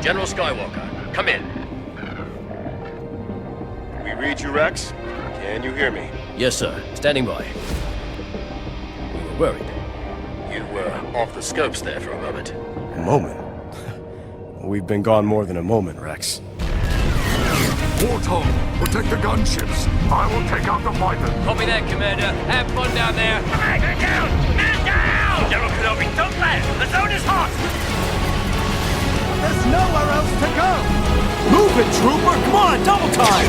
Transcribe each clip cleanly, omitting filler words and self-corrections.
General Skywalker, come in. We read you, Rex? Can you hear me? Yes, sir. Standing by. We were worried. You were off the scopes there for a moment. A moment? We've been gone more than a moment, Rex. Warthog, protect the gunships. I will take out the fighter. Copy that, Commander. Have fun down there. Man down! Man down! General Kenobi, don't land! The zone is hot! There's nowhere else to go! Move it, trooper! Come on, double time!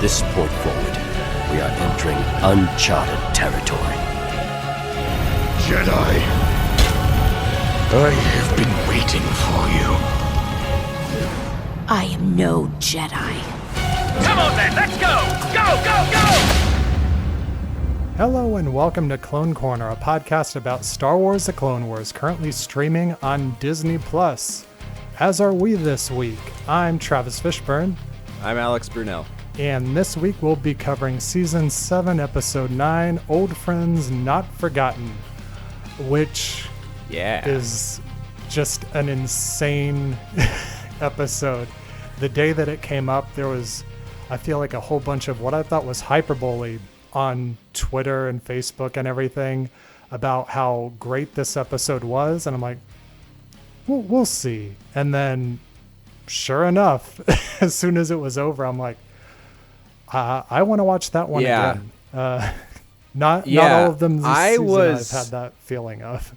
This point forward, we are entering uncharted territory. Jedi, I have been waiting for you. I am no Jedi. Come on then, let's go! Go, go, go! Hello and welcome to Clone Corner, a podcast about Star Wars: The Clone Wars, currently streaming on Disney+. As are we this week. I'm Travis Fishburne. I'm Alex Brunel. And this week we'll be covering Season 7, Episode 9, Old Friends Not Forgotten, which is just an insane episode. The day that it came up, there was, I feel like, a whole bunch of what I thought was hyperbole on Twitter and Facebook and everything about how great this episode was. And I'm like, we'll see. And then, sure enough, as soon as it was over, I'm like, I want to watch that one again. Not all of them this season I've had that feeling of.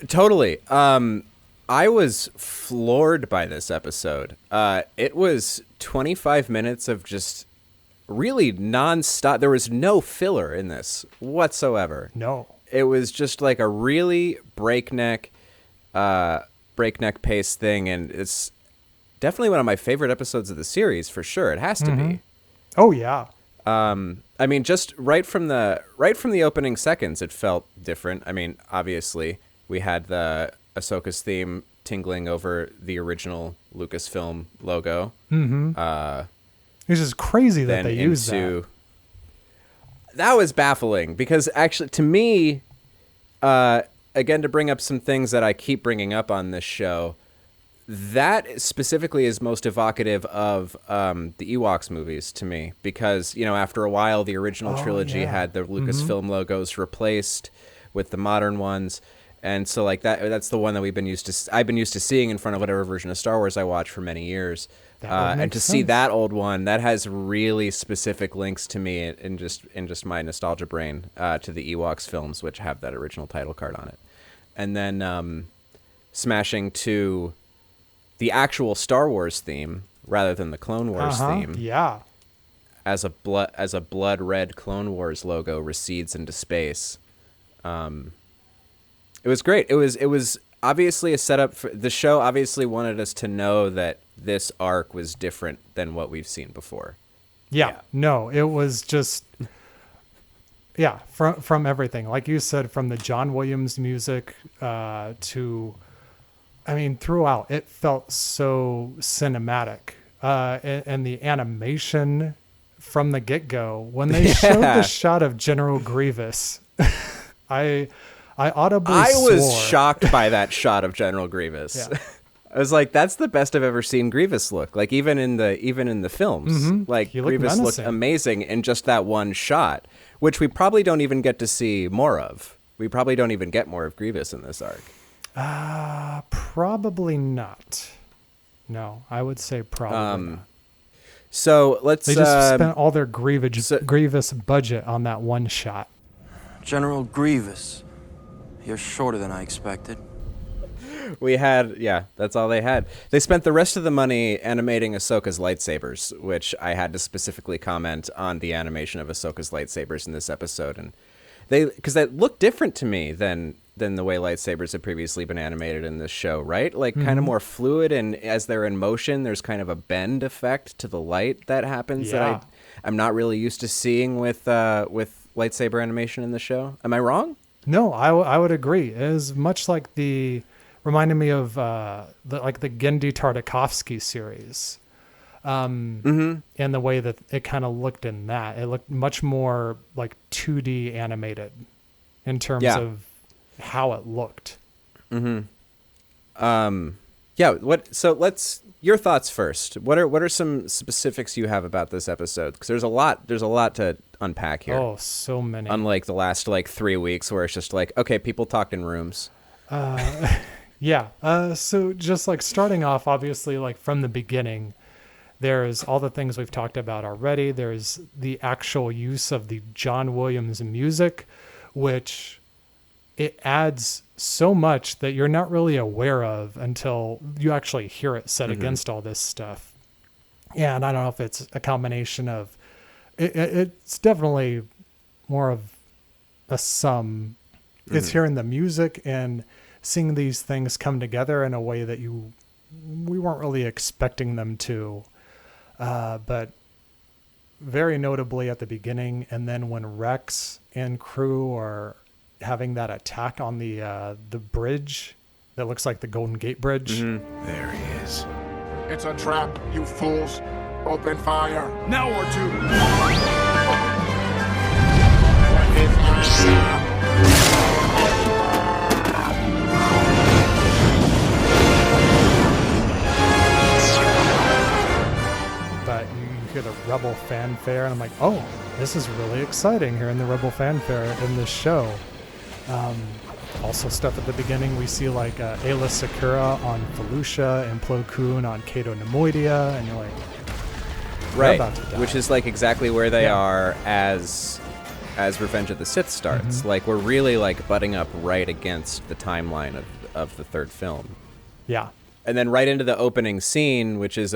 Totally. I was floored by this episode. It was 25 minutes of just really nonstop. There was no filler in this whatsoever. No. It was just like a really breakneck pace thing, and it's definitely one of my favorite episodes of the series for sure. It has to be. Oh yeah. I mean, just right from the opening seconds, it felt different. I mean, obviously, we had the Ahsoka's theme tingling over the original Lucasfilm logo. It's just crazy that they used that. That was baffling because actually, to me, again, to bring up some things that I keep bringing up on this show, that specifically is most evocative of the Ewoks movies to me because, you know, after a while, the original trilogy had the Lucasfilm logos replaced with the modern ones. And so like that's the one that I've been used to seeing in front of whatever version of Star Wars I watched for many years. And to see that old one, that has really specific links to me in just my nostalgia brain to the Ewoks films, which have that original title card on it. And then smashing to the actual Star Wars theme rather than the Clone Wars theme. Yeah. As a blood red Clone Wars logo recedes into space. It was great. It was obviously a setup for the show. Obviously wanted us to know that this arc was different than what we've seen before. Yeah. No, it was just, from everything. Like you said, from the John Williams music to, I mean, throughout, it felt so cinematic. And the animation from the get-go, when they showed the shot of General Grievous, I was shocked by that shot of General Grievous. Yeah. I was like, that's the best I've ever seen Grievous look. Like even in the films, like Grievous looked amazing in just that one shot, which we probably don't even get to see more of. We probably don't even get more of Grievous in this arc. Probably not. No, I would say probably not. So They just spent all their Grievous budget on that one shot. General Grievous. You're shorter than I expected. We had, that's all they had. They spent the rest of the money animating Ahsoka's lightsabers, which I had to specifically comment on the animation of Ahsoka's lightsabers in this episode. And because they look different to me than the way lightsabers had previously been animated in this show, right? Like kind of more fluid, and as they're in motion, there's kind of a bend effect to the light that happens that I'm not really used to seeing with lightsaber animation in the show. Am I wrong? No, I would agree. It is much like reminded me of the Genndy Tartakovsky series, and the way that it kind of looked in that. It looked much more like 2D animated in terms of how it looked. So let's your thoughts first. What are some specifics you have about this episode? Because there's a lot to unpack here. Oh, so many. Unlike the last 3 weeks where it's just okay, people talked in rooms. Yeah. So just starting off, obviously, from the beginning, there's all the things we've talked about already. There's the actual use of the John Williams music, which it adds so much that you're not really aware of until you actually hear it set against all this stuff. And I don't know if it's a combination of, it's definitely more of a sum. It's hearing the music and seeing these things come together in a way that we weren't really expecting them to. But very notably at the beginning, and then when Rex and crew are having that attack on the bridge that looks like the Golden Gate Bridge. There he is. It's a trap, you fools. Open fire. Now or two. But you hear the Rebel fanfare, and I'm like, oh, this is really exciting, hearing the Rebel fanfare in this show. Also stuff at the beginning, we see Ayla Secura on Felucia and Plo Koon on Cato Nemoidia, and you're like, right, about to die. Which is exactly where they are as Revenge of the Sith starts. We're really butting up right against the timeline of the third film. Yeah. And then right into the opening scene, which has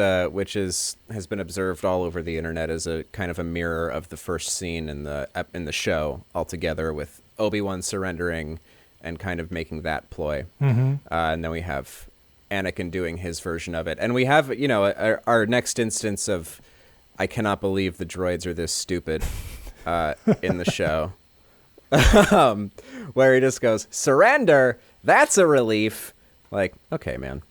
been observed all over the internet as a kind of a mirror of the first scene in the show altogether, with Obi-Wan surrendering and kind of making that ploy. And then we have Anakin doing his version of it, and we have our next instance of I cannot believe the droids are this stupid in the show, where he just goes, surrender. That's a relief. Okay, man.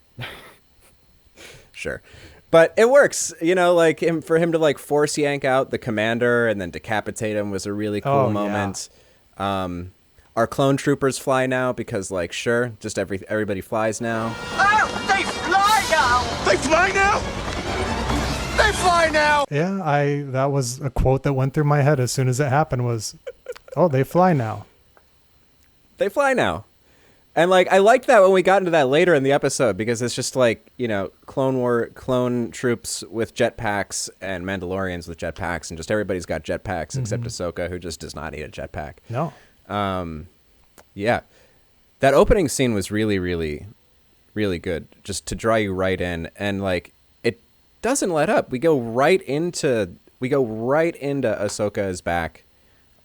Sure. But it works, for him to force yank out the commander and then decapitate him was a really cool moment. Yeah. Our clone troopers fly now because sure, just everybody flies now. Oh, they fly now! They fly now! They fly now! Yeah, that was a quote that went through my head as soon as it happened was, oh, they fly now. They fly now. And I liked that when we got into that later in the episode, because it's just clone troops with jetpacks and Mandalorians with jetpacks, and just everybody's got jetpacks except Ahsoka, who just does not need a jetpack. No. Yeah. That opening scene was really, really, really good, just to draw you right in, and it doesn't let up. We go right into Ahsoka's back.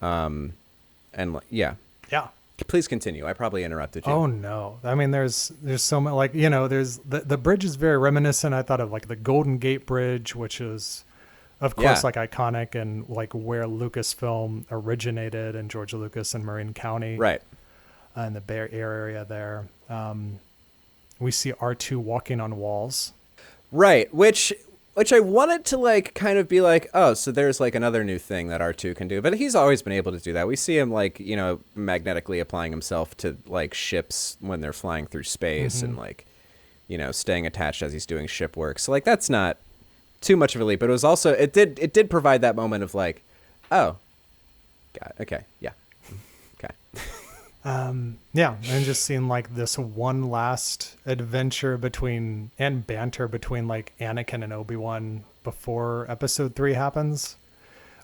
Yeah. Yeah. Please continue. I probably interrupted you. Oh no! I mean, there's so much. There's the bridge is very reminiscent. I thought of the Golden Gate Bridge, which is, of course, iconic and where Lucasfilm originated, and George Lucas in Marin County, right, in the Bay Area there. We see R2 walking on walls, right, which I wanted to kind of be oh, so there's another new thing that R2 can do, but he's always been able to do that. We see him magnetically applying himself to ships when they're flying through space, and staying attached as he's doing ship work. So that's not too much of a leap, but it was also it did provide that moment of oh, God, okay, yeah, okay. Yeah, and just seeing this one last adventure and banter between Anakin and Obi-Wan before episode 3 happens,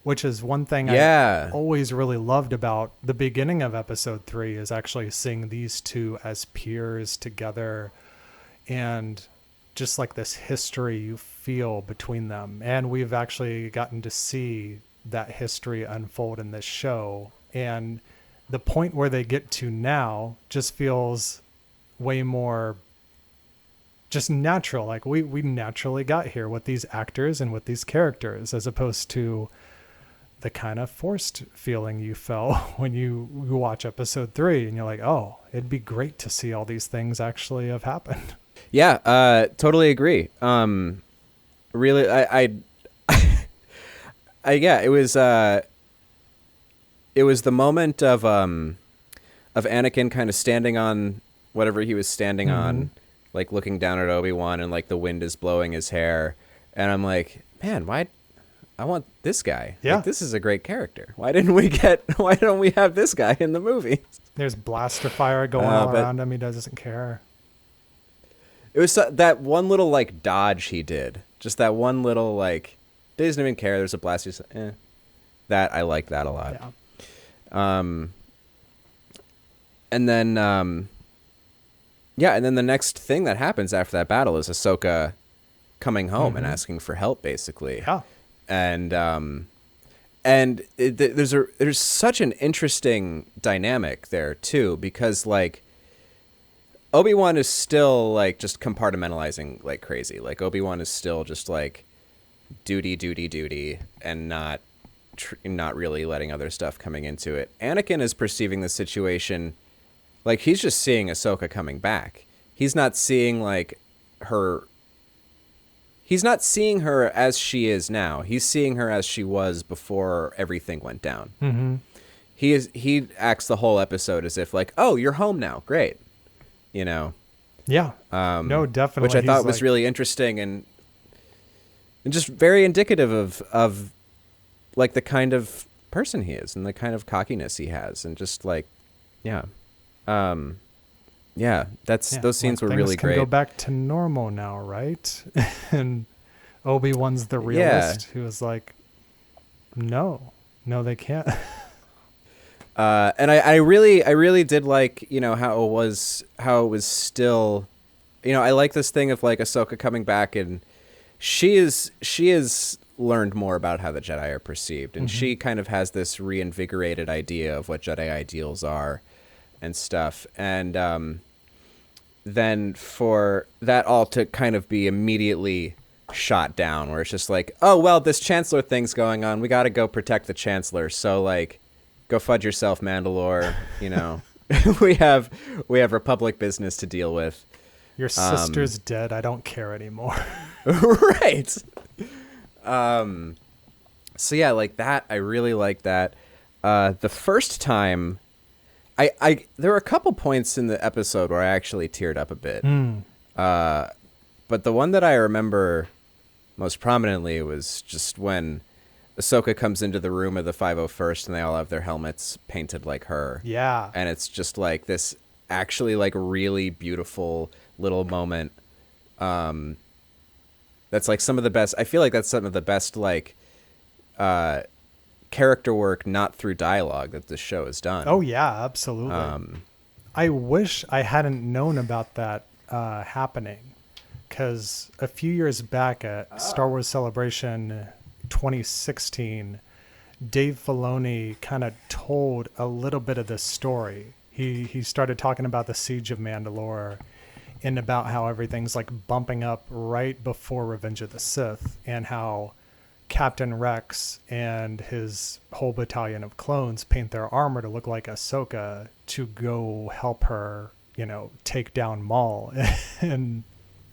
which is one thing I always really loved about the beginning of episode 3, is actually seeing these two as peers together, and just this history you feel between them. And we've actually gotten to see that history unfold in this show, and the point where they get to now just feels way more just natural. We naturally got here with these actors and with these characters, as opposed to the kind of forced feeling you felt when you watch episode 3 and you're like, oh, it'd be great to see all these things actually have happened. Yeah, totally agree. Really, yeah, it was the moment of Anakin kind of standing on whatever he was standing on, like looking down at Obi-Wan and like the wind is blowing his hair. And I'm like, man, I want this guy. Yeah. Like, this is a great character. Why don't we have this guy in the movie? There's blaster fire going all around him. He doesn't care. It was that one little like dodge he did. Just that one little like, he doesn't even care. There's a blast. That I like that a lot. Yeah. And then and then the next thing that happens after that battle is Ahsoka coming home and asking for help, basically. Yeah. And there's such an interesting dynamic there too, because like Obi-Wan is still like just compartmentalizing like crazy. Like Obi-Wan is still just like duty, and not really letting other stuff coming into it. Anakin is perceiving the situation like he's just seeing Ahsoka coming back. He's not seeing like her. He's not seeing her as she is now. He's seeing her as she was before everything went down. Mm-hmm. He acts the whole episode as if like, oh, you're home now, great. You know. Yeah. No, definitely. Which I thought was really interesting and just very indicative of like the kind of person he is and the kind of cockiness he has, and just like, those scenes were really great. Things can go back to normal now, right? And Obi-Wan's the realist who was like, no, they can't. And I really did like, you know, how it was still, you know, I like this thing of like Ahsoka coming back, and she is learned more about how the Jedi are perceived, and she kind of has this reinvigorated idea of what Jedi ideals are and stuff. And then for that all to kind of be immediately shot down, where it's just like, oh, well, this Chancellor thing's going on, we got to go protect the Chancellor, so like, go fudge yourself, Mandalore. You know, we have Republic business to deal with. Your sister's dead. I don't care anymore. Right. So yeah, like that. I really like that. The first time, I there were a couple points in the episode where I actually teared up a bit. But the one that I remember most prominently was just when Ahsoka comes into the room of the 501st and they all have their helmets painted like her. Yeah. And it's just like this actually like really beautiful little moment. That's like some of the best. I feel like that's some of the best like character work, not through dialogue, that this show has done. Oh yeah, absolutely. I wish I hadn't known about that happening, because a few years back at Star Wars Celebration 2016, Dave Filoni kind of told a little bit of this story. He started talking about the Siege of Mandalore and about how everything's like bumping up right before Revenge of the Sith, and how Captain Rex and his whole battalion of clones paint their armor to look like Ahsoka to go help her, you know, take down Maul in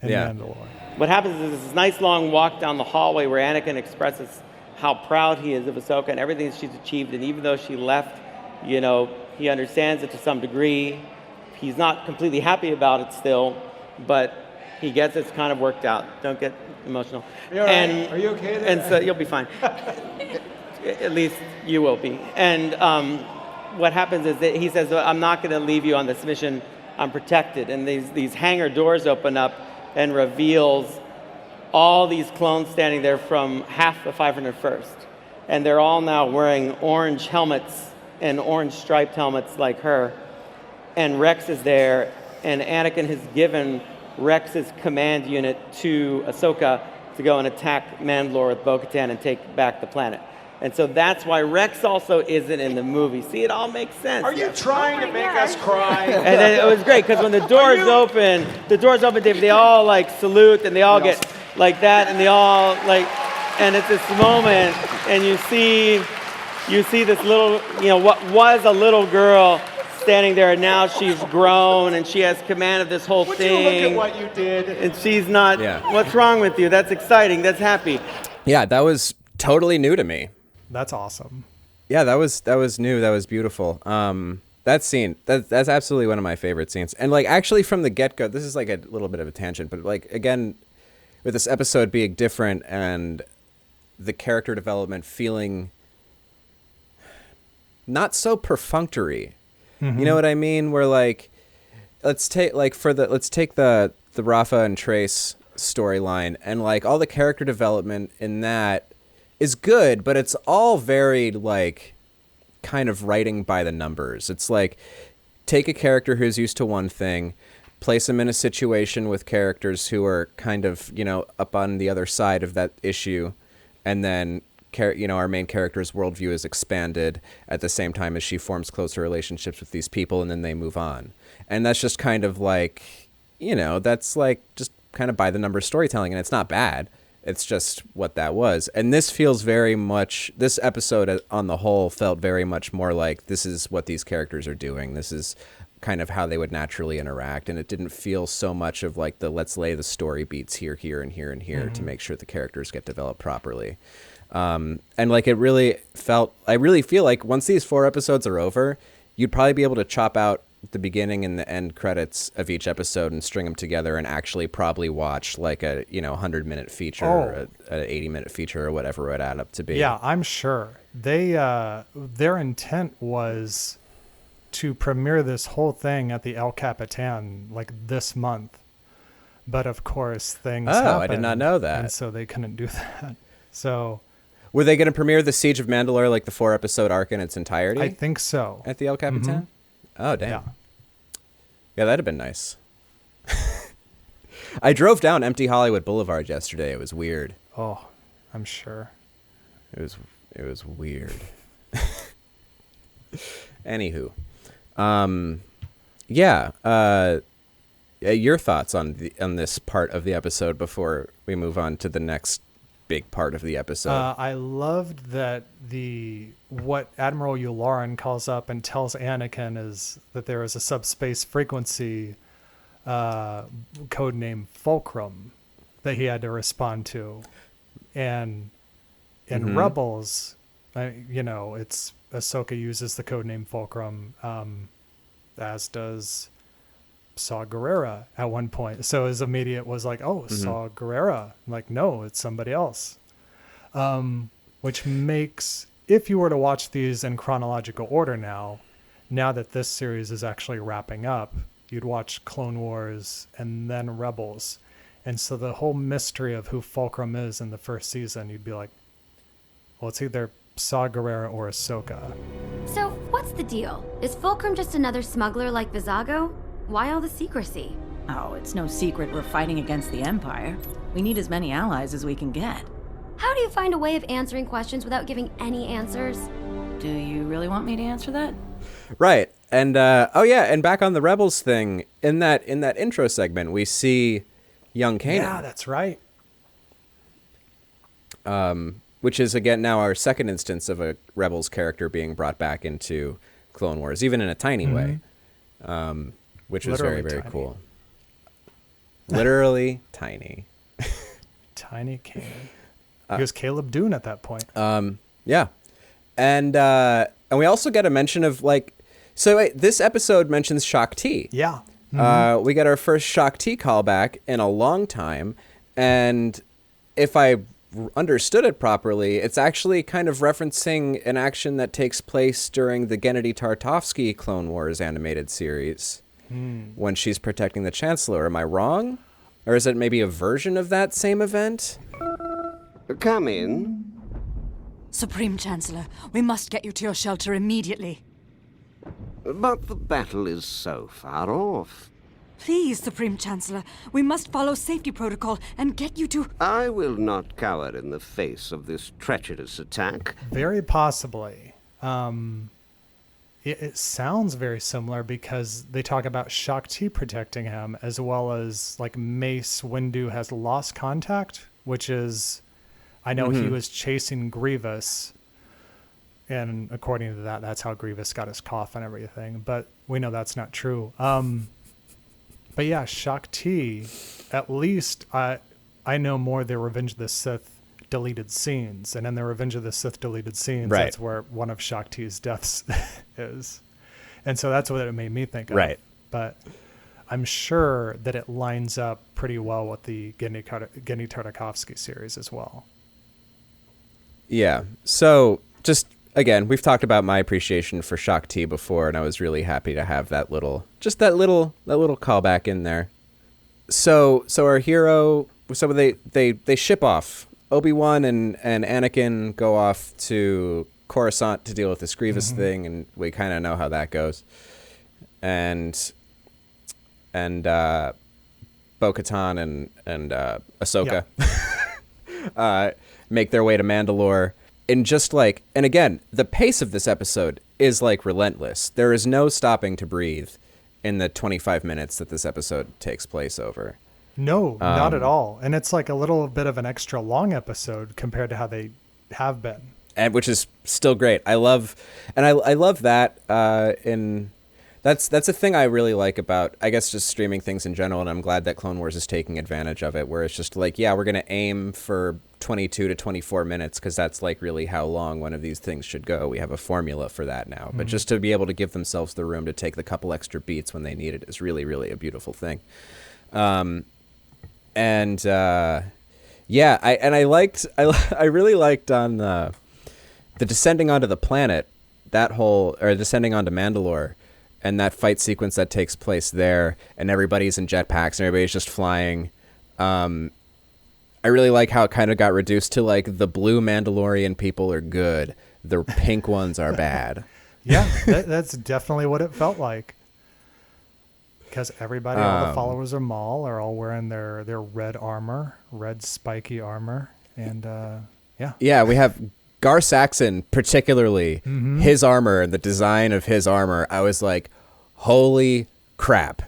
Mandalore. What happens is this nice long walk down the hallway where Anakin expresses how proud he is of Ahsoka and everything she's achieved, and even though she left, you know, he understands it to some degree. He's not completely happy about it still, but he gets it's kind of worked out. Don't get emotional. Are you all right? Are you okay there? And so you'll be fine. At least you will be. And what happens is that he says, I'm not going to leave you on this mission. I'm protected. And these hangar doors open up and reveals all these clones standing there from half the 501st. And they're all now wearing orange helmets and orange striped helmets like her. And Rex is there, and Anakin has given Rex's command unit to Ahsoka to go and attack Mandalore with Bo-Katan and take back the planet. And so that's why Rex also isn't in the movie. See, it all makes sense. Are you trying to make us cry? And then it was great, because when the doors open, Dave, they all like salute, and they all get like that, and they all like, and it's this moment, and you see this little, you know, what was a little girl standing there, and now she's grown and she has command of this whole thing. Would you look at what you did? And she's not, what's wrong with you? That's exciting. That's happy. Yeah, that was totally new to me. That's awesome. Yeah, that was new. That was beautiful. That scene, that's absolutely one of my favorite scenes. And like actually from the get-go, this is like a little bit of a tangent, but like again, with this episode being different and the character development feeling not so perfunctory. You know what I mean? Where like let's take the Rafa and Trace storyline, and like all the character development in that is good, but it's all very like kind of writing by the numbers. It's like take a character who's used to one thing, place them in a situation with characters who are kind of, you know, up on the other side of that issue, and then our main character's worldview is expanded at the same time as she forms closer relationships with these people, and then they move on. And that's just kind of like, you know, that's like just kind of by the numbers storytelling, and it's not bad. It's just what that was. And this feels very much, this episode on the whole felt very much more like this is what these characters are doing. This is kind of how they would naturally interact. And it didn't feel so much of like the let's lay the story beats here, here, and here, and here to make sure the characters get developed properly. And like it really felt, I really feel like once these 4 episodes are over, you'd probably be able to chop out the beginning and the end credits of each episode and string them together and actually probably watch like a 100-minute feature or an 80-minute feature or whatever it would add up to be. Yeah, I'm sure their intent was to premiere this whole thing at the El Capitan like this month, but of course things happened, I did not know that, and so they couldn't do that. So were they going to premiere the Siege of Mandalore, like the 4-episode arc in its entirety? I think so. At the El Capitan? Oh, damn. Yeah, that'd have been nice. I drove down empty Hollywood Boulevard yesterday. It was weird. Oh, I'm sure. It was weird. Anywho. Your thoughts on this part of the episode before we move on to the next big part of the episode. I loved that what Admiral Yularen calls up and tells Anakin is that there is a subspace frequency codename Fulcrum that he had to respond to, and in Rebels, it's Ahsoka uses the codename Fulcrum, as does Saw Gerrera at one point. So his immediate was like, Saw Gerrera. I'm like, no, it's somebody else. Which makes, if you were to watch these in chronological order now that this series is actually wrapping up, you'd watch Clone Wars and then Rebels. And so the whole mystery of who Fulcrum is in the first season, you'd be like, well, it's either Saw Gerrera or Ahsoka. So what's the deal? Is Fulcrum just another smuggler like Vizago? Why all the secrecy? Oh, it's no secret we're fighting against the Empire. We need as many allies as we can get. How do you find a way of answering questions without giving any answers? Do you really want me to answer that? Right. And and back on the Rebels thing, in that intro segment, we see young Kanan. Yeah, that's right. Which is again now our second instance of a Rebels character being brought back into Clone Wars, even in a tiny way. Which was very, very cool. Literally tiny. Tiny Kanan. He was Caleb Dune at that point. Yeah. And we also get a mention of this episode mentions Shaak Ti. Yeah. We get our first Shaak Ti callback in a long time. And if I understood it properly, it's actually kind of referencing an action that takes place during the Gennady Tartakovsky Clone Wars animated series. When she's protecting the Chancellor. Am I wrong? Or is it maybe a version of that same event? Come in. Supreme Chancellor, we must get you to your shelter immediately. But the battle is so far off. Please, Supreme Chancellor, we must follow safety protocol and get you to... I will not cower in the face of this treacherous attack. Very possibly. It sounds very similar because they talk about Shaak Ti protecting him, as well as like Mace Windu has lost contact, which is, I know he was chasing Grievous, and according to that, that's how Grievous got his cough and everything. But we know that's not true. But yeah, Shaak Ti, at least I know more of the Revenge of the Sith deleted scenes, and in the Revenge of the Sith deleted scenes, that's where one of Shaak Ti's deaths is. And so that's what it made me think of. Right. But I'm sure that it lines up pretty well with the Genndy Tartakovsky series as well. Yeah. So just again, we've talked about my appreciation for Shaak Ti before, and I was really happy to have that little callback in there. So our hero, so they ship off. Obi-Wan and Anakin go off to Coruscant to deal with this Grievous thing, and we kind of know how that goes. And Bo-Katan and Ahsoka make their way to Mandalore. And just like, and again, the pace of this episode is like relentless. There is no stopping to breathe in the 25 minutes that this episode takes place over. No, not at all. And it's like a little bit of an extra long episode compared to how they have been. And which is still great. I love that. That's a thing I really like about, I guess, just streaming things in general. And I'm glad that Clone Wars is taking advantage of it, where it's just like, yeah, we're going to aim for 22 to 24 minutes because that's like really how long one of these things should go. We have a formula for that now. But just to be able to give themselves the room to take the couple extra beats when they need it is really, really a beautiful thing. I really liked on the descending onto the planet, descending onto Mandalore, and that fight sequence that takes place there, and everybody's in jetpacks and everybody's just flying. I really like how it kind of got reduced to like the blue Mandalorian people are good, the pink ones are bad. Yeah, that's definitely what it felt like. Because everybody, all the followers of Maul are all wearing their red armor, red spiky armor, and yeah. Yeah, we have Gar Saxon, particularly his armor and the design of his armor. I was like, holy crap,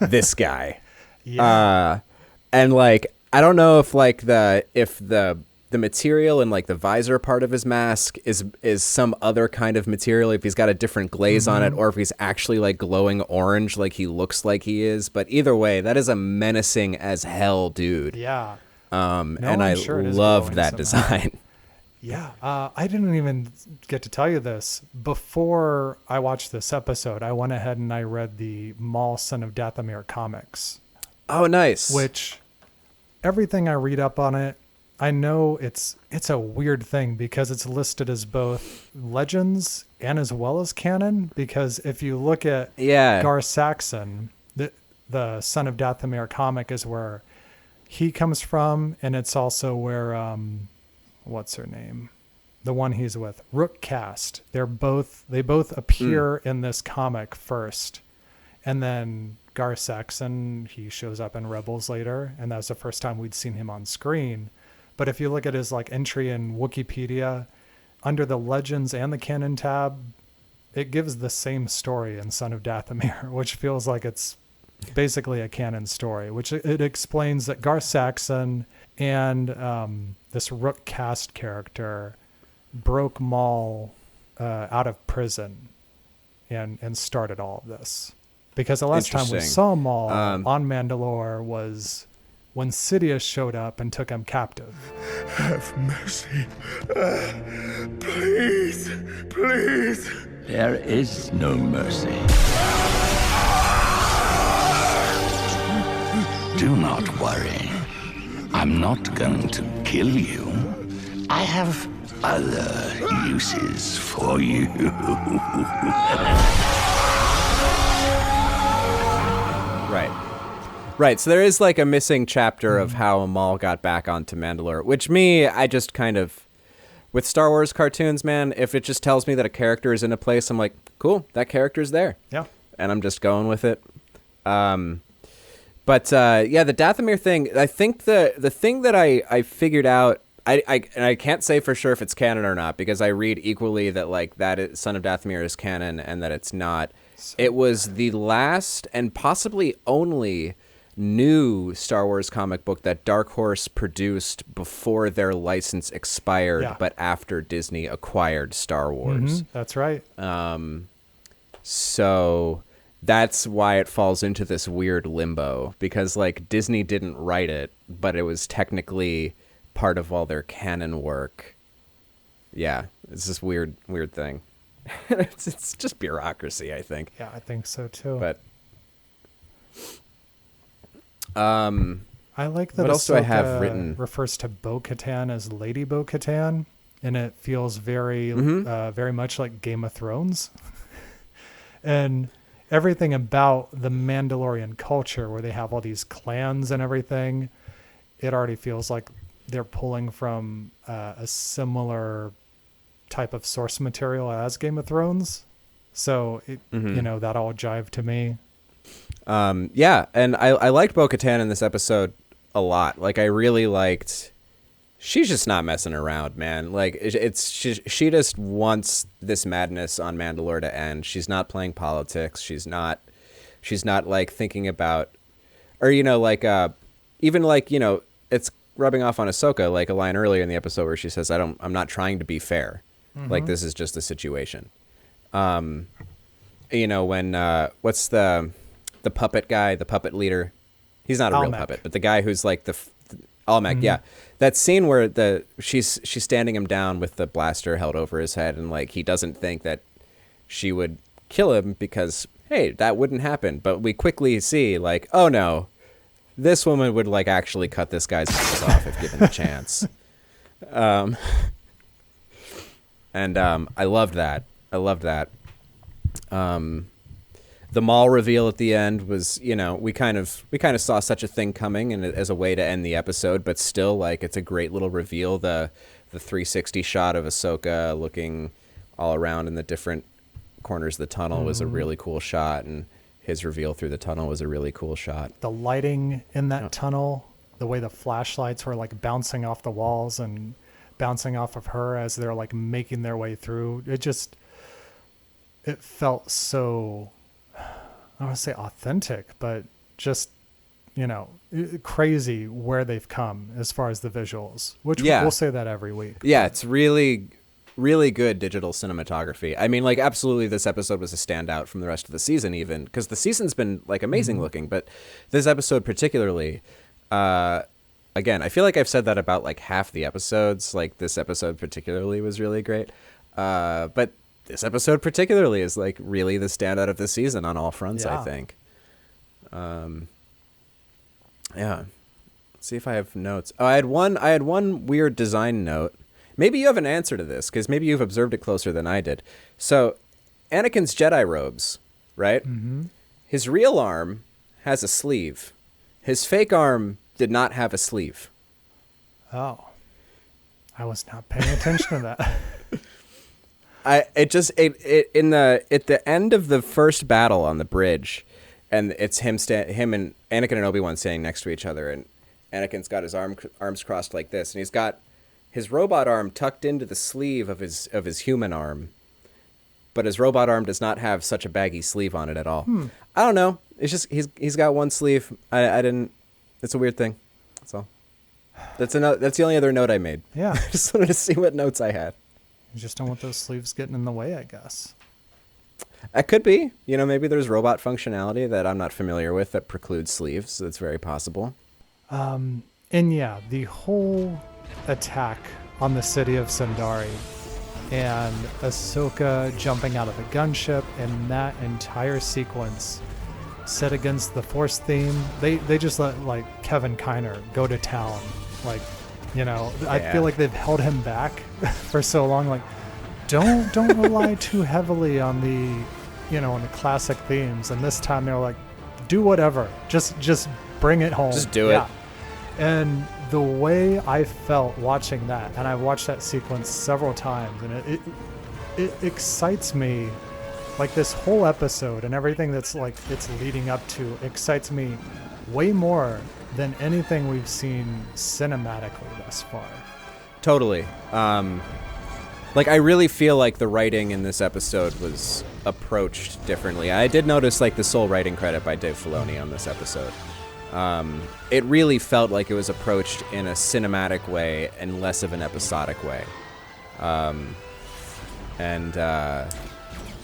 this guy. Yeah. And like, I don't know if like the material and like the visor part of his mask is some other kind of material, if he's got a different glaze on it, or if he's actually like glowing orange like he looks like he is. But either way, that is a menacing as hell dude. Yeah. And I loved that design. Yeah. I didn't even get to tell you this. Before I watched this episode, I went ahead and I read the Maul Son of Dathomir comics. Oh, nice. Which everything I read up on it, I know it's a weird thing because it's listed as both legends and as well as canon. Because if you look at Gar Saxon, the Son of Dathomir comic is where he comes from, and it's also where what's her name, the one he's with, Rook Cast. They both appear in this comic first, and then Gar Saxon, he shows up in Rebels later, and that's the first time we'd seen him on screen. But if you look at his like entry in Wikipedia, under the Legends and the Canon tab, it gives the same story in Son of Dathomir, which feels like it's basically a canon story, which it explains that Gar Saxon and this Rook Cast character broke Maul out of prison and started all of this. Because the last time we saw Maul on Mandalore was when Sidious showed up and took him captive. Have mercy. Please, please. There is no mercy. Do not worry. I'm not going to kill you. I have other uses for you. Right, so there is like a missing chapter of how Maul got back onto Mandalore, which I just kind of, with Star Wars cartoons, man, if it just tells me that a character is in a place, I'm like, cool, that character's there. Yeah. And I'm just going with it. The Dathomir thing, I think the thing that I figured out, I can't say for sure if it's canon or not, because I read equally that like Son of Dathomir is canon and that it's not. It was the last and possibly only new Star Wars comic book that Dark Horse produced before their license expired, but after Disney acquired Star Wars. That's right. So that's why it falls into this weird limbo, because like Disney didn't write it, but it was technically part of all their canon work. Yeah, it's this weird thing. It's just bureaucracy, I think. Yeah, I think so too. But I like that what else do I have Ahsoka written? refers to Bo-Katan as Lady Bo-Katan, and it feels very, very much like Game of Thrones. And everything about the Mandalorian culture, where they have all these clans and everything, it already feels like they're pulling from a similar type of source material as Game of Thrones. So, that all jived to me. Yeah, and I liked Bo-Katan in this episode a lot. Like, I really liked... She's just not messing around, man. Like, she just wants this madness on Mandalore to end. She's not playing politics. She's not like thinking about... Or, even like, it's rubbing off on Ahsoka, like a line earlier in the episode where she says, I'm not trying to be fair. Like, this is just a situation. When what's the puppet guy, the puppet leader? He's not a real puppet, but the guy who's like the Almec, yeah. That scene where she's standing him down with the blaster held over his head, and like he doesn't think that she would kill him because, hey, that wouldn't happen. But we quickly see like, oh no, this woman would like actually cut this guy's ass off if given the chance. I loved that. The Maul reveal at the end was, we kind of saw such a thing coming, and as a way to end the episode, but still, like, it's a great little reveal. The 360 shot of Ahsoka looking all around in the different corners of the tunnel was a really cool shot, and his reveal through the tunnel was a really cool shot. The lighting in that tunnel, the way the flashlights were like bouncing off the walls and bouncing off of her as they're like making their way through, it felt so, I don't want to say authentic, but just, crazy where they've come as far as the visuals, which we'll say that every week. Yeah, it's really, really good digital cinematography. I mean, like, absolutely this episode was a standout from the rest of the season, even, because the season's been, like, amazing looking, but this episode particularly, again, I feel like I've said that about, like, half the episodes. Like, this episode particularly was really great. But this episode particularly is like really the standout of the season on all fronts, I think. Yeah. Let's see if I have notes. Oh, I had one weird design note. Maybe you have an answer to this, because maybe you've observed it closer than I did. So, Anakin's Jedi robes, right? Mm-hmm. His real arm has a sleeve. His fake arm did not have a sleeve. Oh. I was not paying attention to that. At the end of the first battle on the bridge, and it's him and Anakin and Obi-Wan standing next to each other, and Anakin's got his arms crossed like this, and he's got his robot arm tucked into the sleeve of his human arm, but his robot arm does not have such a baggy sleeve on it at all. I don't know. It's just he's got one sleeve. I didn't. It's a weird thing. That's all. That's the only other note I made. Yeah. I just wanted to see what notes I had. You just don't want those sleeves getting in the way, I guess. That could be. Maybe there's robot functionality that I'm not familiar with that precludes sleeves. So it's very possible. And yeah, the whole attack on the city of Sundari and Ahsoka jumping out of the gunship and that entire sequence set against the Force theme. They just let like Kevin Kiner go to town. Like, I feel like they've held him back for so long. Like, don't rely too heavily on on the classic themes. And this time they were like, do whatever. Just bring it home. Just do it. And the way I felt watching that, and I've watched that sequence several times, and it excites me. Like, this whole episode and everything that's like it's leading up to excites me way more than anything we've seen cinematically thus far. Totally. Like, I really feel like the writing in this episode was approached differently. I did notice, like, the sole writing credit by Dave Filoni on this episode. It really felt like it was approached in a cinematic way and less of an episodic way.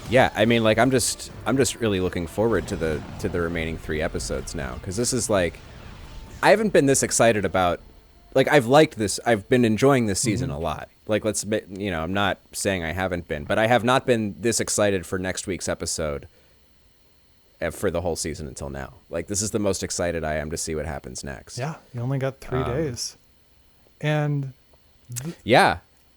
Yeah, I mean, like, I'm just really looking forward to the remaining 3 episodes now, because this is like, I haven't been this excited about, like, I've liked this, I've been enjoying this season a lot, Like, I'm not saying I haven't been, but I have not been this excited for next week's episode for the whole season until now. Like, this is the most excited I am to see what happens next. Yeah, you only got 3 days. And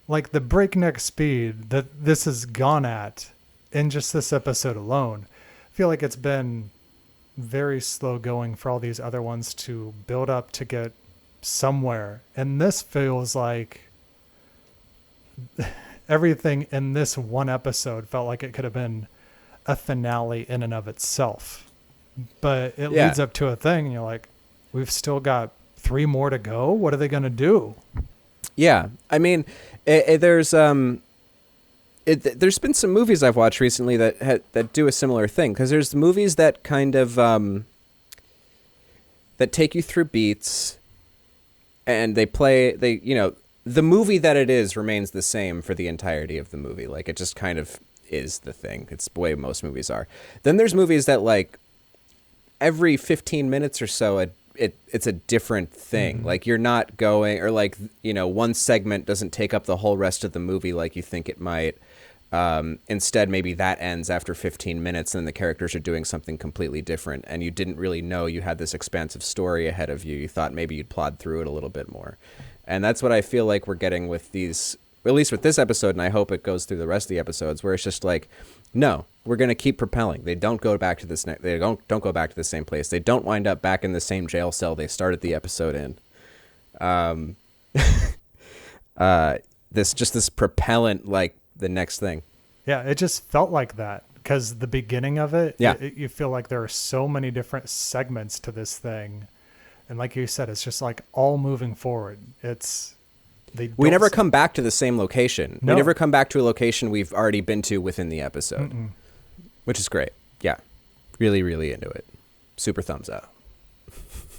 like the breakneck speed that this has gone at in just this episode alone, I feel like it's been very slow going for all these other ones to build up to get somewhere. And this feels like everything in this one episode felt like it could have been a finale in and of itself, but it leads up to a thing and you're like, we've still got 3 more to go. What are they going to do? Yeah. I mean, there's been some movies I've watched recently that do a similar thing. 'Cause there's movies that kind of, that take you through beats and the movie that it is remains the same for the entirety of the movie. Like, it just kind of is the thing. It's the way most movies are. Then there's movies that, like, every 15 minutes or so, it's a different thing. Mm-hmm. Like, you're not going, or like, one segment doesn't take up the whole rest of the movie like you think it might. Instead, maybe that ends after 15 minutes and the characters are doing something completely different. And you didn't really know you had this expansive story ahead of you. You thought maybe you'd plod through it a little bit more. And that's what I feel like we're getting with these, at least with this episode, and I hope it goes through the rest of the episodes, where it's just like, no, we're going to keep propelling. They don't go back to this. They don't go back to the same place. They don't wind up back in the same jail cell they started the episode in. This propellant, like the next thing. Yeah, it just felt like that because the beginning of it, you feel like there are so many different segments to this thing. And like you said, it's just like all moving forward. We never come back to the same location. No. We never come back to a location we've already been to within the episode, which is great. Yeah. Really, really into it. Super thumbs up.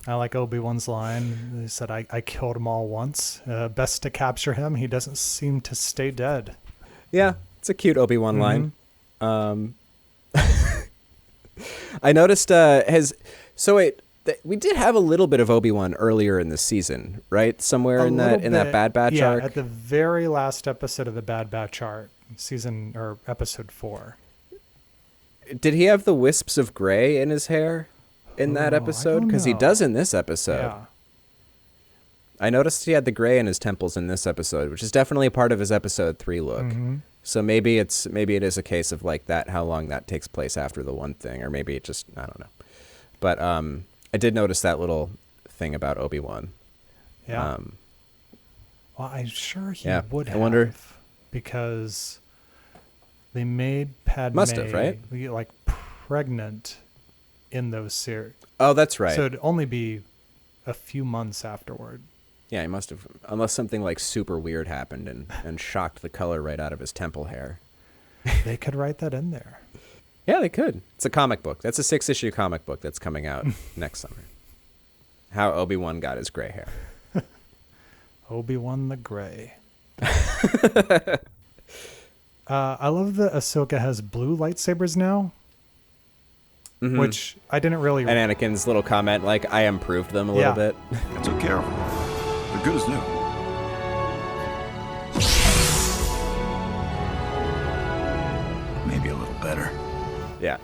I like Obi-Wan's line. He said, I killed him all once. Best to capture him. He doesn't seem to stay dead. Yeah. It's a cute Obi-Wan line. I noticed we did have a little bit of Obi-Wan earlier in the season, right? Somewhere in that Bad Batch arc. Yeah, at the very last episode of the Bad Batch arc, episode 4. Did he have the wisps of gray in his hair in that episode? Because he does in this episode. Yeah. I noticed he had the gray in his temples in this episode, which is definitely a part of his episode 3 look. Mm-hmm. So maybe it is a case of like that, how long that takes place after the one thing, or maybe it just, I don't know. But I did notice that little thing about Obi-Wan. Yeah. Well, I'm sure he would have. I wonder, because they made Padme must have, right? Like pregnant in those series. Oh, that's right. So it'd only be a few months afterward. Yeah, he must have, unless something like super weird happened and shocked the color right out of his temple hair. They could write that in there. Yeah, they could. It's a comic book. That's a 6-issue comic book that's coming out next summer. How Obi-Wan got his gray hair. Obi-Wan the Gray. I love that Ahsoka has blue lightsabers now. Mm-hmm. Which I didn't really... And Anakin's little comment, like, I improved them a little bit. I took care of them. They're good as new. Maybe a little better. Yeah.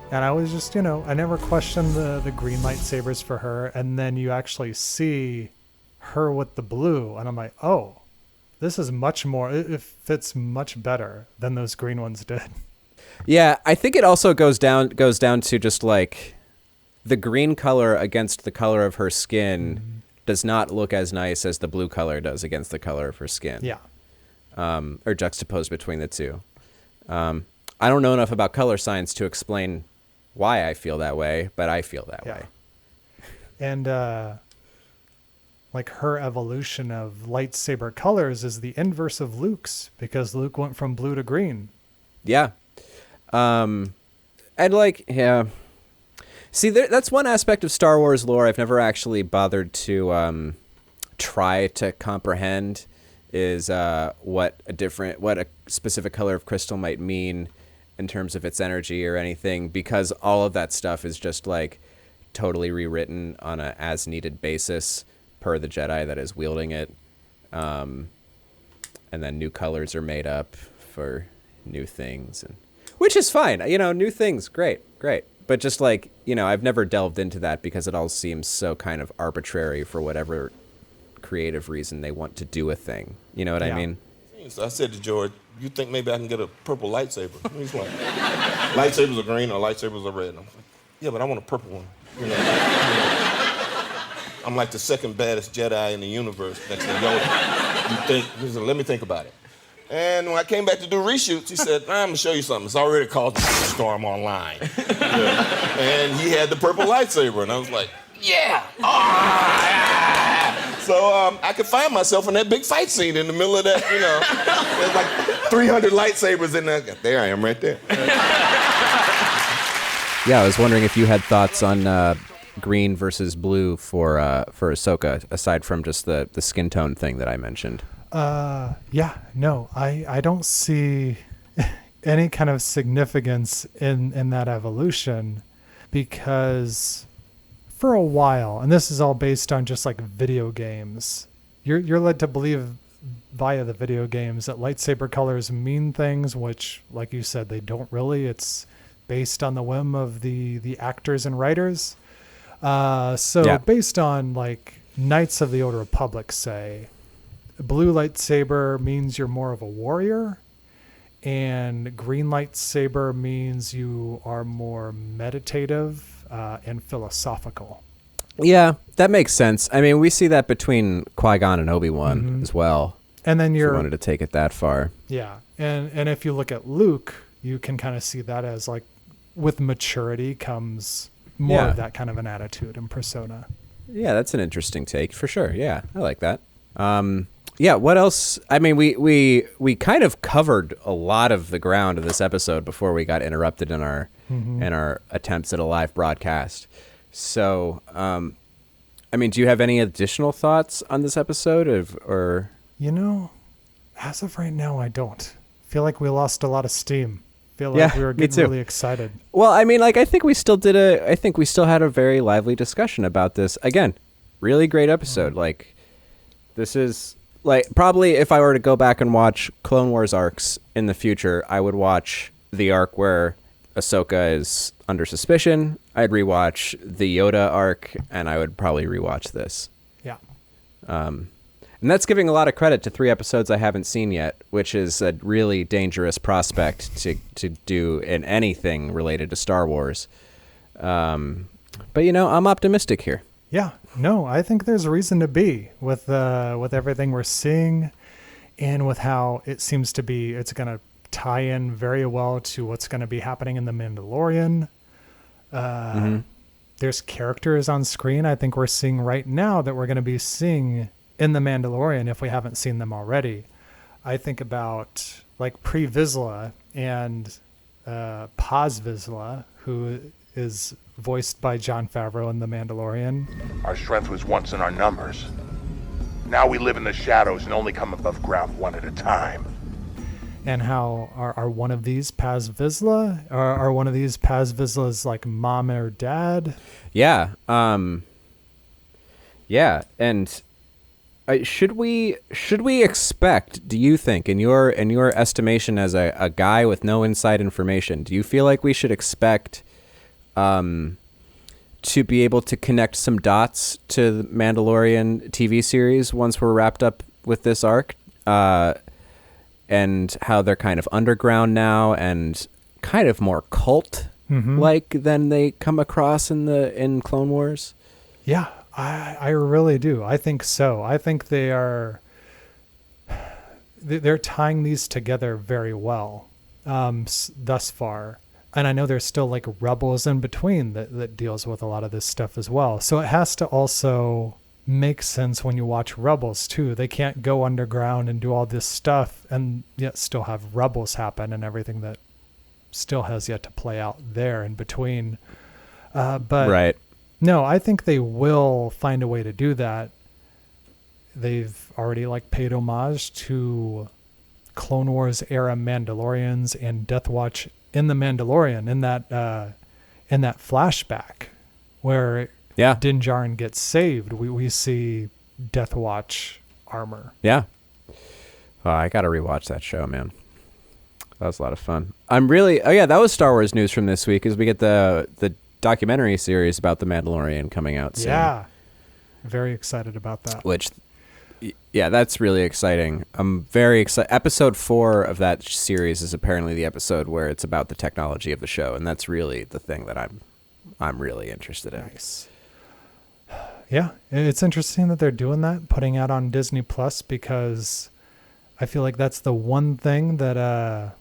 And I was just, I never questioned the green lightsabers for her. And then you actually see her with the blue. And I'm like, oh, this is much more... It fits much better than those green ones did. Yeah, I think it also goes down to just like the green color against the color of her skin does not look as nice as the blue color does against the color of her skin. Yeah. Or juxtaposed between the two. I don't know enough about color science to explain why I feel that way, but I feel that way. And like her evolution of lightsaber colors is the inverse of Luke's, because Luke went from blue to green. Yeah. And like, yeah. See, that's one aspect of Star Wars lore I've never actually bothered to try to comprehend is what a specific color of crystal might mean in terms of its energy or anything, because all of that stuff is just like totally rewritten on a as needed basis per the Jedi that is wielding it. and then new colors are made up for new things, and which is fine. New things, great. But just like, I've never delved into that because it all seems so kind of arbitrary for whatever creative reason they want to do a thing. You know what I mean? So I said to George, you think maybe I can get a purple lightsaber? He's like, lightsabers are green or lightsabers are red. I'm like, yeah, but I want a purple one. I'm like the second baddest Jedi in the universe next to Yoda. You think? He said, let me think about it. And when I came back to do reshoots, he said, I'm gonna show you something. It's already called Storm Online. And he had the purple lightsaber, and I was like, yeah. So I could find myself in that big fight scene in the middle of that, there's like 300 lightsabers in there. There I am right there. Yeah, I was wondering if you had thoughts on green versus blue for Ahsoka, aside from just the skin tone thing that I mentioned. I don't see any kind of significance in that evolution, because for a while, and this is all based on just like video games, you're led to believe via the video games that lightsaber colors mean things, which, like you said, they don't really. It's based on the whim of the actors and writers. Based on like Knights of the Old Republic, say, blue lightsaber means you're more of a warrior, and green lightsaber means you are more meditative and philosophical. Yeah, that makes sense. I mean, we see that between Qui-Gon and Obi-Wan as well. And then you wanted to take it that far. Yeah, and if you look at Luke, you can kind of see that as like, with maturity comes more of that kind of an attitude and persona. Yeah, that's an interesting take for sure. Yeah, I like that. What else? I mean, we kind of covered a lot of the ground of this episode before we got interrupted in our attempts at a live broadcast. So, do you have any additional thoughts on this episode, or? As of right now, I don't. Feel like we lost a lot of steam. Feel like we were getting really excited. Well, I think we still had a very lively discussion about this. Again, really great episode. Like, this is like, probably if I were to go back and watch Clone Wars arcs in the future, I would watch the arc where Ahsoka is under suspicion. I'd rewatch the Yoda arc, and I would probably rewatch this. Yeah. And that's giving a lot of credit to 3 episodes I haven't seen yet, which is a really dangerous prospect to do in anything related to Star Wars. But I'm optimistic here. Yeah, no, I think there's a reason to be with everything we're seeing, and with how it seems to be. It's going to tie in very well to what's going to be happening in The Mandalorian. There's characters on screen I think we're seeing right now that we're going to be seeing in The Mandalorian if we haven't seen them already. I think about like Pre Vizsla and Paz Vizsla, who is voiced by Jon Favreau in The Mandalorian. Our strength was once in our numbers. Now we live in the shadows and only come above ground one at a time. And how are one of these Paz Vizsla? Are one of these Paz Vizsla's like mom or dad? Yeah. Yeah. And should we expect, do you think, in your estimation as a guy with no inside information, do you feel like we should expect to be able to connect some dots to the Mandalorian TV series once we're wrapped up with this arc? And how they're kind of underground now and kind of more cult-like than they come across in Clone Wars? Yeah, I really do. I think so. I think they're tying these together very well thus far. And I know there's still like Rebels in between that deals with a lot of this stuff as well. So it has to also make sense when you watch Rebels too. They can't go underground and do all this stuff and yet still have Rebels happen and everything that still has yet to play out there in between. But right. No, I think they will find a way to do that. They've already like paid homage to Clone Wars era Mandalorians and Death Watch in The Mandalorian in that flashback where Din Djarin gets saved. We see Death Watch armor. Yeah. Oh, I gotta rewatch that show, man. That was a lot of fun. That was Star Wars news from this week, is we get the documentary series about the Mandalorian coming out soon. Yeah. Very excited about that. That's really exciting. I'm very excited. Episode 4 of that series is apparently the episode where it's about the technology of the show, and that's really the thing that I'm really interested in. Nice. Yeah, it's interesting that they're doing that, putting out on Disney Plus, because I feel like that's the one thing that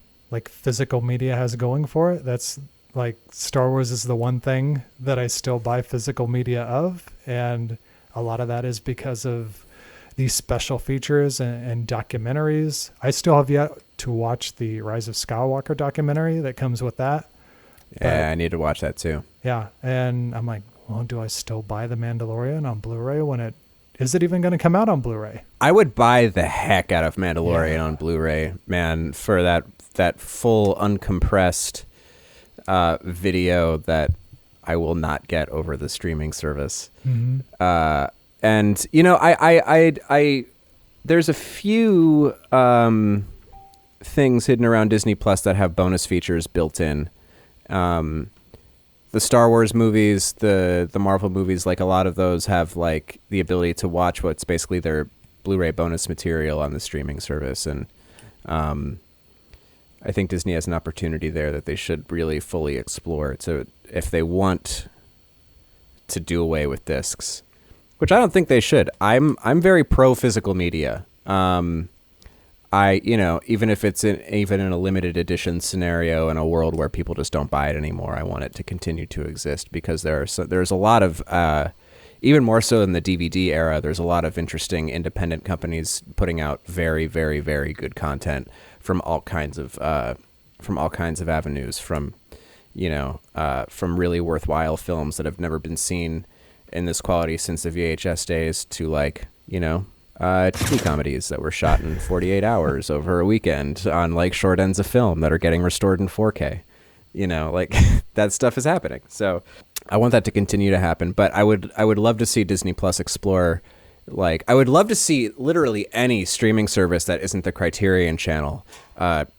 physical media has going for it. That's like Star Wars is the one thing that I still buy physical media of, and a lot of that is because of these special features and documentaries. I still have yet to watch the Rise of Skywalker documentary that comes with that. Yeah, I need to watch that too. Yeah, and I'm like, well, do I still buy The Mandalorian on Blu-ray when is it even going to come out on Blu-ray? I would buy the heck out of Mandalorian on Blu-ray, man, for that full uncompressed video that I will not get over the streaming service. Mm-hmm. And I there's a few things hidden around Disney Plus that have bonus features built in. The Star Wars movies, the Marvel movies, like a lot of those have like the ability to watch what's basically their Blu-ray bonus material on the streaming service, and I think Disney has an opportunity there that they should really fully explore. So if they want to do away with discs, which I don't think they should. I'm very pro physical media. Even if it's even in a limited edition scenario in a world where people just don't buy it anymore, I want it to continue to exist, because there's a lot of even more so in the DVD era. There's a lot of interesting independent companies putting out very, very, very good content from all kinds of avenues, from really worthwhile films that have never been seen in this quality since the VHS days to TV comedies that were shot in 48 hours over a weekend on like short ends of film that are getting restored in 4K. That stuff is happening. So I want that to continue to happen, but I would love to see Disney Plus explore, I would love to see literally any streaming service that isn't the Criterion channel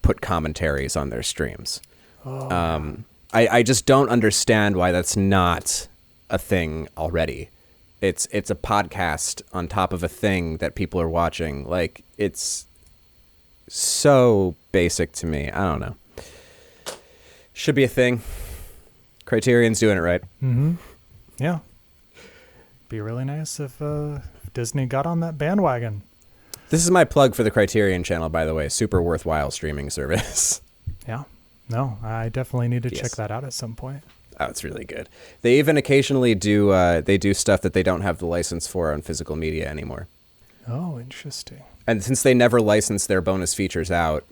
put commentaries on their streams. I just don't understand why that's not a thing already. It's a podcast on top of a thing that people are watching. It's so basic to me. I don't know. Should be a thing. Criterion's doing it right. Mm-hmm. Yeah. Be really nice if Disney got on that bandwagon. This is my plug for the Criterion channel, by the way. Super worthwhile streaming service. Yeah. No, I definitely need to check that out at some point. Oh, it's really good. They even occasionally do stuff that they don't have the license for on physical media anymore. Oh, interesting. And since they never license their bonus features out,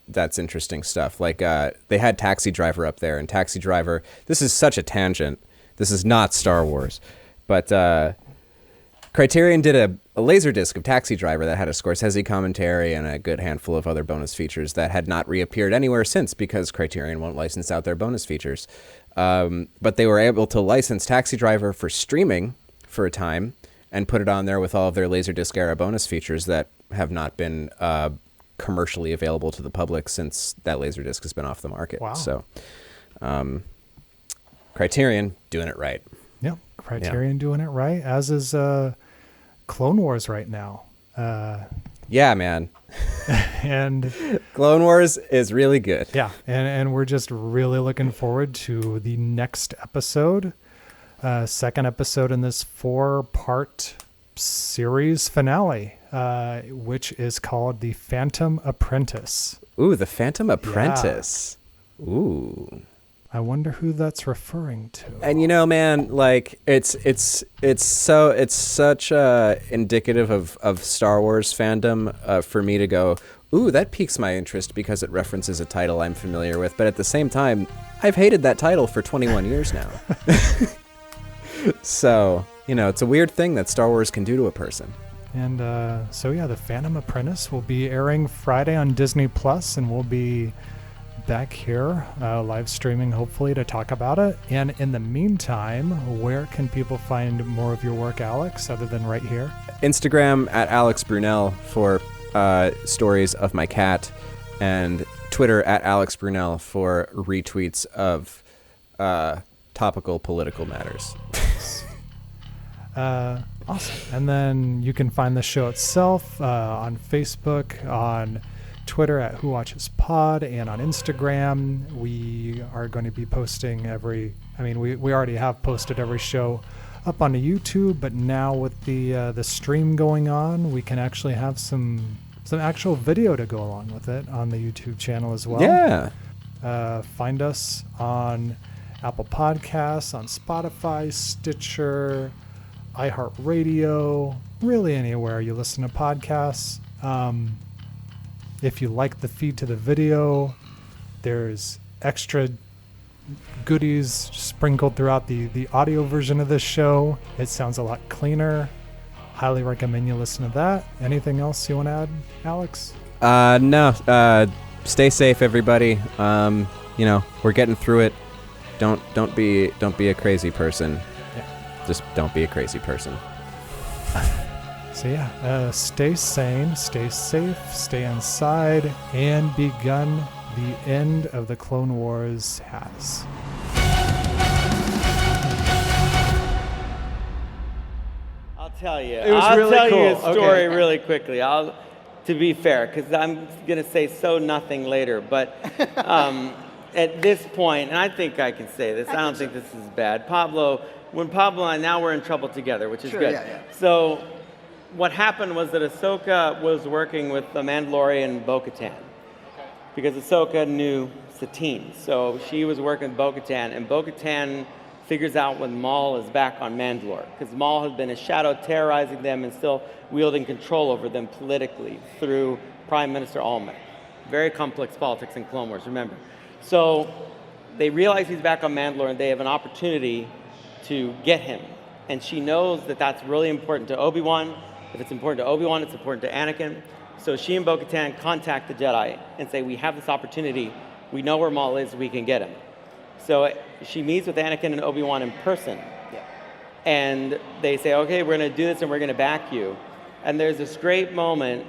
that's interesting stuff. They had Taxi Driver up there, and Taxi Driver, this is such a tangent. This is not Star Wars. But Criterion did a Laserdisc of Taxi Driver that had a Scorsese commentary and a good handful of other bonus features that had not reappeared anywhere since, because Criterion won't license out their bonus features. But they were able to license Taxi Driver for streaming for a time and put it on there with all of their Laserdisc era bonus features that have not been commercially available to the public since that Laserdisc has been off the market. Wow. So Criterion doing it right. Yep, Criterion doing it right, as is Clone Wars right now. Yeah, man. And Clone Wars is really good. Yeah, and we're just really looking forward to the next episode, second episode in this 4-part series finale, which is called The Phantom Apprentice. Ooh, The Phantom Apprentice. Yeah. Ooh. I wonder who that's referring to. And man, it's such indicative of Star Wars fandom for me to go, ooh, that piques my interest because it references a title I'm familiar with. But at the same time, I've hated that title for 21 years now. So, it's a weird thing that Star Wars can do to a person. And The Phantom Apprentice will be airing Friday on Disney Plus, and we'll be back here live streaming hopefully to talk about it. And in the meantime, where can people find more of your work, Alex, other than right here? Instagram at Alex Brunel for stories of my cat, and Twitter at Alex Brunel for retweets of topical political matters. Awesome. And then you can find the show itself on Facebook, on Twitter at Who Watches Pod, and on Instagram. We are going to be posting we already have posted every show up onto YouTube, but now with the stream going on, we can actually have some actual video to go along with it on the YouTube channel as well. Yeah. Find us on Apple Podcasts, on Spotify, Stitcher, iHeartRadio, really anywhere you listen to podcasts. If you like the feed to the video, there's extra goodies sprinkled throughout the audio version of this show. It sounds a lot cleaner. Highly recommend you listen to that. Anything else you want to add, Alex? No. Stay safe, everybody. We're getting through it. Don't be a crazy person. Just don't be a crazy person. So yeah, stay sane, stay safe, stay inside, and begun the end of the Clone Wars has. I'll tell you. It was I'll really tell cool. you a story Okay. really quickly. To be fair, because I'm going to say so nothing later, but at this point, and I think I can say this, I don't think this is bad. When Pablo and I, now we're in trouble together, which is Sure, good. yeah. So what happened was that Ahsoka was working with the Mandalorian Bo-Katan, because Ahsoka knew Satine. So she was working with Bo-Katan, and Bo-Katan figures out when Maul is back on Mandalore, because Maul has been a shadow terrorizing them and still wielding control over them politically through Prime Minister Almec. Very complex politics in Clone Wars, remember. So they realize he's back on Mandalore, and they have an opportunity to get him. And she knows that that's really important to Obi-Wan. If it's important to Obi-Wan, it's important to Anakin. So she and Bo-Katan contact the Jedi and say, we have this opportunity. We know where Maul is. We can get him. So she meets with Anakin and Obi-Wan in person. And they say, okay, we're going to do this and we're going to back you. And there's this great moment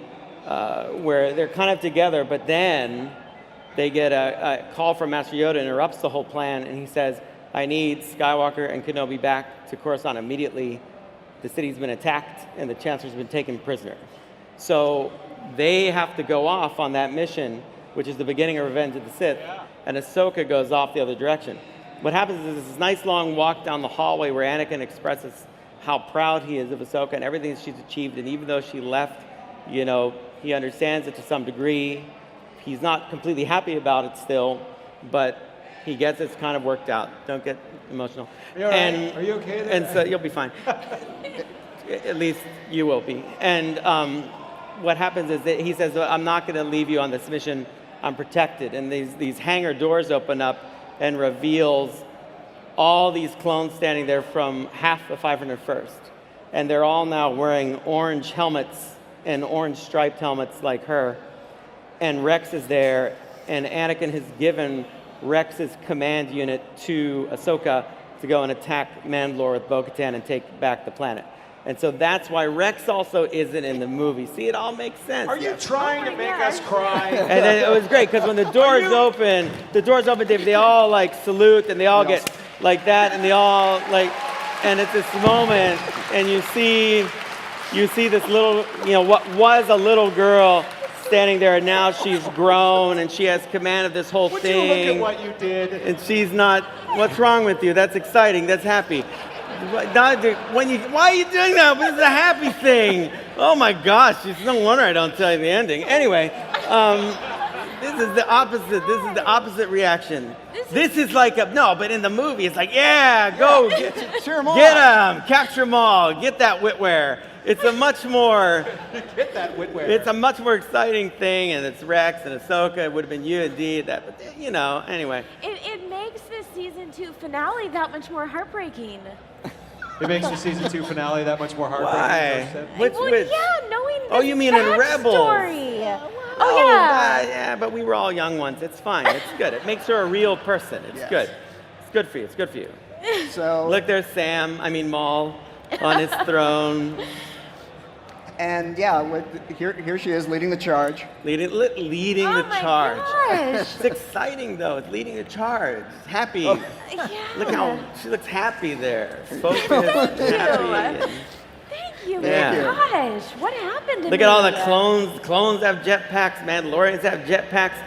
where they're kind of together, but then they get a call from Master Yoda, interrupts the whole plan, and he says, I need Skywalker and Kenobi back to Coruscant immediately. The city's been attacked and the Chancellor's been taken prisoner. So they have to go off on that mission, which is the beginning of Revenge of the Sith, and Ahsoka goes off the other direction. What happens is this nice long walk down the hallway where Anakin expresses how proud he is of Ahsoka and everything she's achieved, and even though she left, he understands it to some degree. He's not completely happy about it still, but he gets it's kind of worked out. Don't get emotional. Are you all right? Are you okay there? And so you'll be fine. At least you will be. And what happens is that he says, I'm not going to leave you on this mission. I'm protected. And these hangar doors open up and reveals all these clones standing there from half the 501st. And they're all now wearing orange helmets and orange striped helmets like her. And Rex is there, and Anakin has given Rex's command unit to Ahsoka to go and attack Mandalore with Bo-Katan and take back the planet. And so that's why Rex also isn't in the movie. See, it all makes sense. Are you trying to make us cry? And then it was great, because when the doors open, David, they all salute, and they all get like that, and they all and it's this moment, and you see this little, what was a little girl standing there, and now she's grown, and she has command of this whole Would thing. you look at what you did? And she's not, what's wrong with you? That's exciting, that's happy. Why are you doing that? This is a happy thing. Oh my gosh, it's no wonder I don't tell you the ending. Anyway, this is the opposite reaction. This is like but in the movie, it's like, yeah, go, get him, capture them all, get that witware. It's a much more Get that witware. It's a much more exciting thing, and it's Rex and Ahsoka. It would have been you and Dee, but anyway. It makes the season 2 finale that much more heartbreaking. It makes the season 2 finale that much more heartbreaking. Why? Which? Yeah, knowing Oh, you mean in Rebels? Story. Yeah, but we were all young ones. It's fine. It's good. It makes her a real person. It's good. It's good for you. It's good for you. So look, there's Maul on his throne. And yeah, here she is leading the charge. Leading the charge. Gosh. It's exciting though. It's leading the charge. Happy. Yeah. Look how she looks happy there. Focused. Thank you. Happy. Thank you. Yeah. Gosh, what happened to Look me? at all the clones. Clones have jetpacks. Mandalorians have jetpacks.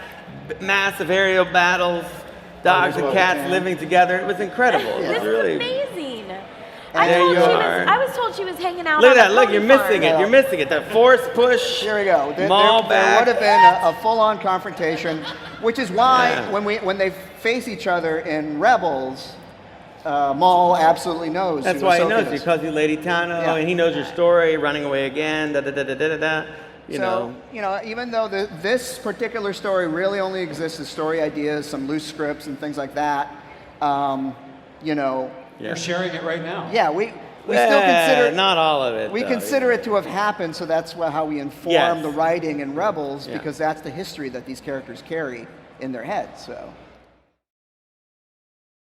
Massive aerial battles. Dogs and cats living together. It was incredible. It This was really is amazing. There I was told she was hanging out. Look on at that. a Look, pony you're missing farm. it. You're missing it. The force push. Here we go. There Maul back. would have been a full-on confrontation, which is why when they face each other in Rebels, Maul absolutely knows. That's who why he Ahsoka knows is. you, calls you Lady Tano, Yeah. and he knows your story, running away again, da da da da da da da. You know. Even though this particular story really only exists as story ideas, some loose scripts and things like that, You're sharing it right now. Yeah, we still consider not all of it. We though. consider it to have happened, so that's how we inform Yes. the writing in Rebels, Yeah. because that's the history that these characters carry in their heads. So.